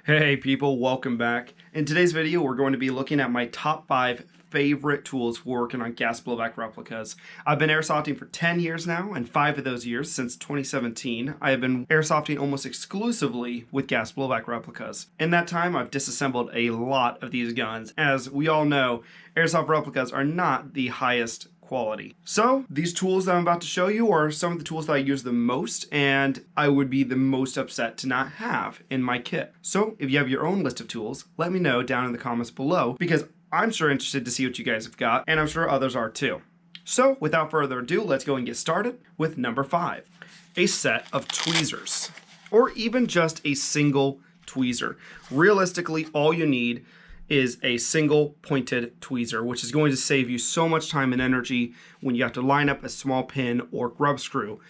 Hey people, welcome back. In today's video, we're going to be looking at my top 5 favorite tools for working on gas blowback replicas. I've been airsofting for 10 years now, and 5 of those years, since 2017, I have been airsofting almost exclusively with gas blowback replicas. In that time, I've disassembled a lot of these guns. As we all know, airsoft replicas are not the highest quality. So these tools that I'm about to show you are some of the tools that I use the most and I would be the most upset to not have in my kit. So if you have your own list of tools, let me know down in the comments below because I'm sure interested to see what you guys have got and I'm sure others are too. So without further ado, let's go and get started with number 5, a set of tweezers, or even just a single tweezer. Realistically, all you need is a single pointed tweezer, which is going to save you so much time and energy when you have to line up a small pin or grub screw,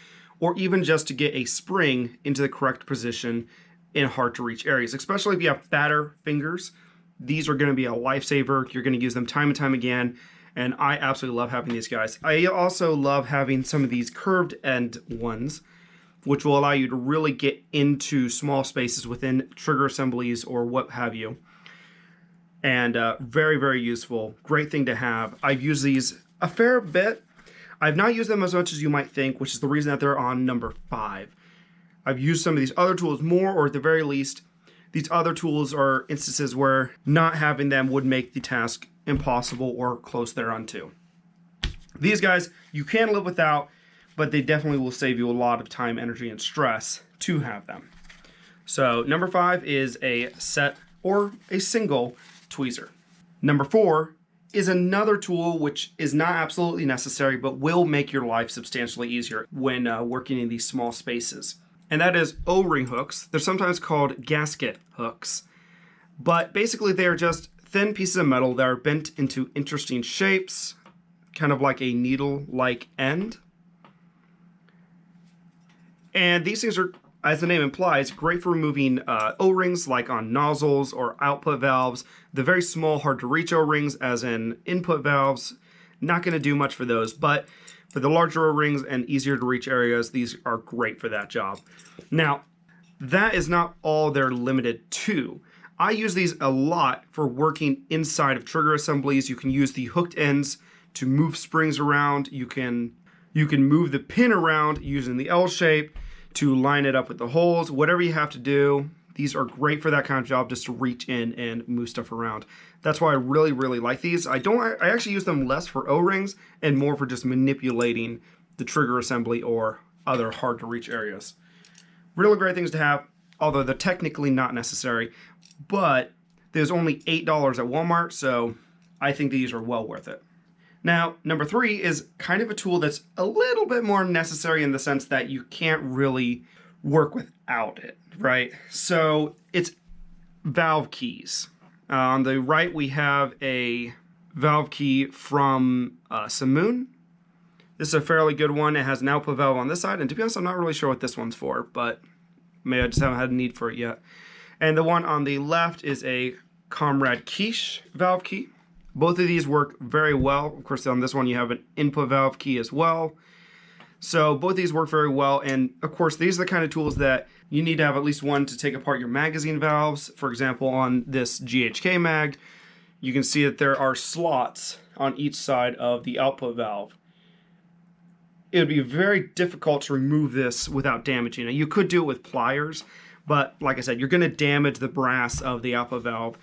or even just to get a spring into the correct position in hard to reach areas. Especially if you have fatter fingers, these are going to be a lifesaver. You're going to use them time and time again, and I absolutely love having these guys. I also love having some of these curved end ones, which will allow you to really get into small spaces within trigger assemblies or what have you. And very, very useful. Great thing to have. I've used these a fair bit. I've not used them as much as you might think, which is the reason that they're on number 5. I've used some of these other tools more, or at the very least, these other tools are instances where not having them would make the task impossible or close thereunto. These guys, you can live without, but they definitely will save you a lot of time, energy, and stress to have them. So number 5 is a set or a single tweezer. Number 4 is another tool which is not absolutely necessary but will make your life substantially easier when working in these small spaces. And that is O-ring hooks. They're sometimes called gasket hooks. But basically they are just thin pieces of metal that are bent into interesting shapes, kind of like a needle-like end. And these things are, as the name implies, great for removing O-rings like on nozzles or output valves. The very small, hard to reach O-rings as in input valves, not going to do much for those, but for the larger O-rings and easier to reach areas, these are great for that job. Now, that is not all they're limited to. I use these a lot for working inside of trigger assemblies. You can use the hooked ends to move springs around. You can move the pin around using the L shape to line it up with the holes, whatever you have to do. These are great for that kind of job, just to reach in and move stuff around. That's why I really, really like these. I actually use them less for O-rings and more for just manipulating the trigger assembly or other hard to reach areas. Really great things to have, although they're technically not necessary, but there's only $8 at Walmart, so I think these are well worth it. Now, number 3 is kind of a tool that's a little bit more necessary in the sense that you can't really work without it, right? So it's valve keys. On the right, we have a valve key from Simoon. This is a fairly good one. It has an output valve on this side, and to be honest, I'm not really sure what this one's for, but maybe I just haven't had a need for it yet. And the one on the left is a Comrade Quiche valve key. Both of these work very well. Of course, on this one, you have an input valve key as well. So both of these work very well. And of course, these are the kind of tools that you need to have at least one to take apart your magazine valves. For example, on this GHK mag, you can see that there are slots on each side of the output valve. It would be very difficult to remove this without damaging it. You could do it with pliers, but like I said, you're going to damage the brass of the output valve.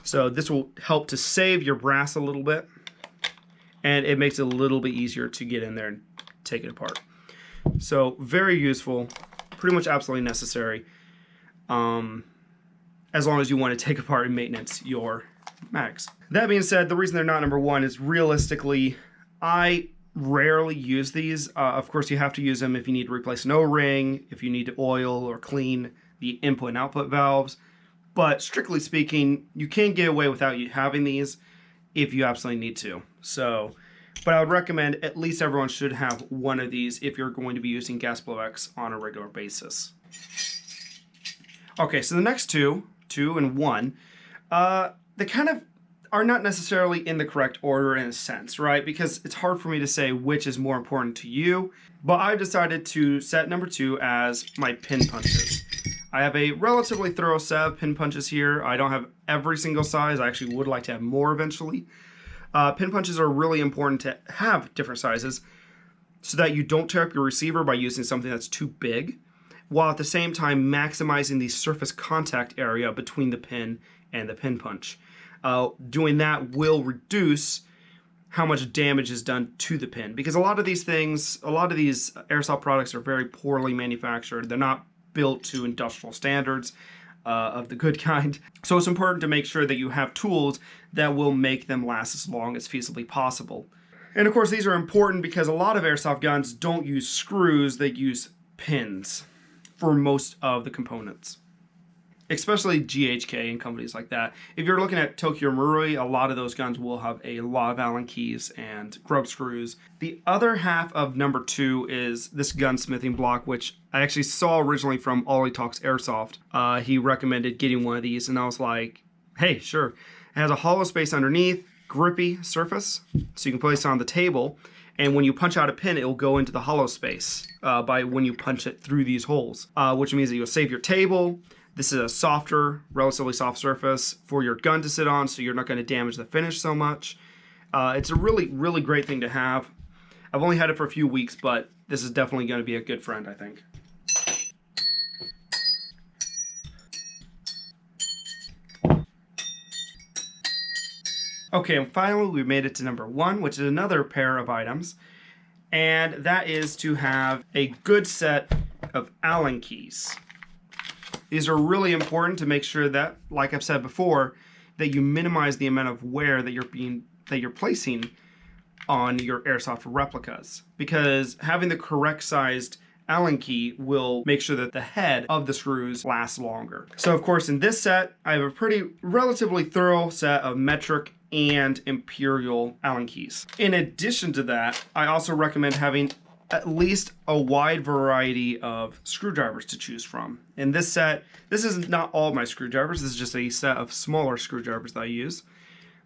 So this will help to save your brass a little bit, and it makes it a little bit easier to get in there and take it apart. So very useful, pretty much absolutely necessary, as long as you want to take apart and maintenance your mags. That being said, the reason they're not number 1 is realistically, I rarely use these. Of course, you have to use them if you need to replace an O-ring, if you need to oil or clean the input and output valves. But strictly speaking, you can get away without you having these if you absolutely need to. So, but I would recommend at least everyone should have one of these if you're going to be using gas blowbacks on a regular basis. Okay, so the next 2 and 1, they kind of are not necessarily in the correct order in a sense, right? Because it's hard for me to say which is more important to you, but I've decided to set number 2 as my pin punches. I have a relatively thorough set of pin punches here. I don't have every single size. I actually would like to have more eventually. Pin punches are really important to have different sizes so that you don't tear up your receiver by using something that's too big, while at the same time maximizing the surface contact area between the pin and the pin punch. Doing that will reduce how much damage is done to the pin, because a lot of these airsoft products are very poorly manufactured. They're not built to industrial standards of the good kind. So it's important to make sure that you have tools that will make them last as long as feasibly possible. And of course, these are important because a lot of airsoft guns don't use screws, they use pins for most of the components, especially GHK and companies like that. If you're looking at Tokyo Marui, a lot of those guns will have a lot of Allen keys and grub screws. The other half of number 2 is this gunsmithing block, which I actually saw originally from Ollie Talks Airsoft. He recommended getting one of these, and I was like, hey, sure. It has a hollow space underneath, grippy surface, so you can place it on the table, and when you punch out a pin, it will go into the hollow space by when you punch it through these holes, which means that you'll save your table. This is a softer, relatively soft surface for your gun to sit on, so you're not going to damage the finish so much. It's a really, really great thing to have. I've only had it for a few weeks, but this is definitely going to be a good friend, I think. Okay, and finally we made it to number 1, which is another pair of items, and that is to have a good set of Allen keys. These are really important to make sure that, like I've said before, that you minimize the amount of wear that you're placing on your airsoft replicas, because having the correct sized Allen key will make sure that the head of the screws lasts longer. So of course in this set, I have a relatively thorough set of metric and imperial Allen keys. In addition to that, I also recommend having at least a wide variety of screwdrivers to choose from. In this set, this is not all my screwdrivers, this is just a set of smaller screwdrivers that I use.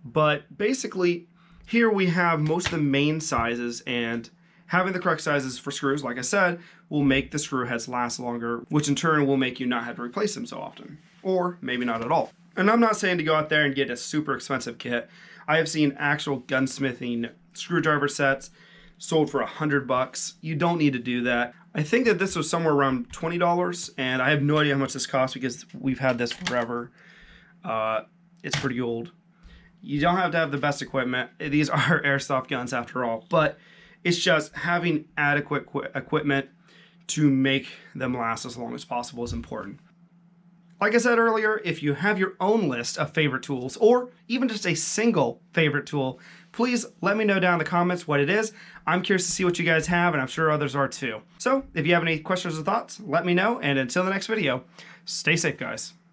But basically, here we have most of the main sizes, and having the correct sizes for screws, like I said, will make the screw heads last longer, which in turn will make you not have to replace them so often. Or maybe not at all. And I'm not saying to go out there and get a super expensive kit. I have seen actual gunsmithing screwdriver sets sold for $100. You don't need to do that. I think that this was somewhere around $20, and I have no idea how much this costs because we've had this forever. It's pretty old. You don't have to have the best equipment. These are airsoft guns after all, but it's just having adequate equipment to make them last as long as possible is important. Like I said earlier, if you have your own list of favorite tools, or even just a single favorite tool, please let me know down in the comments what it is. I'm curious to see what you guys have, and I'm sure others are too. So if you have any questions or thoughts, let me know, and until the next video, stay safe, guys.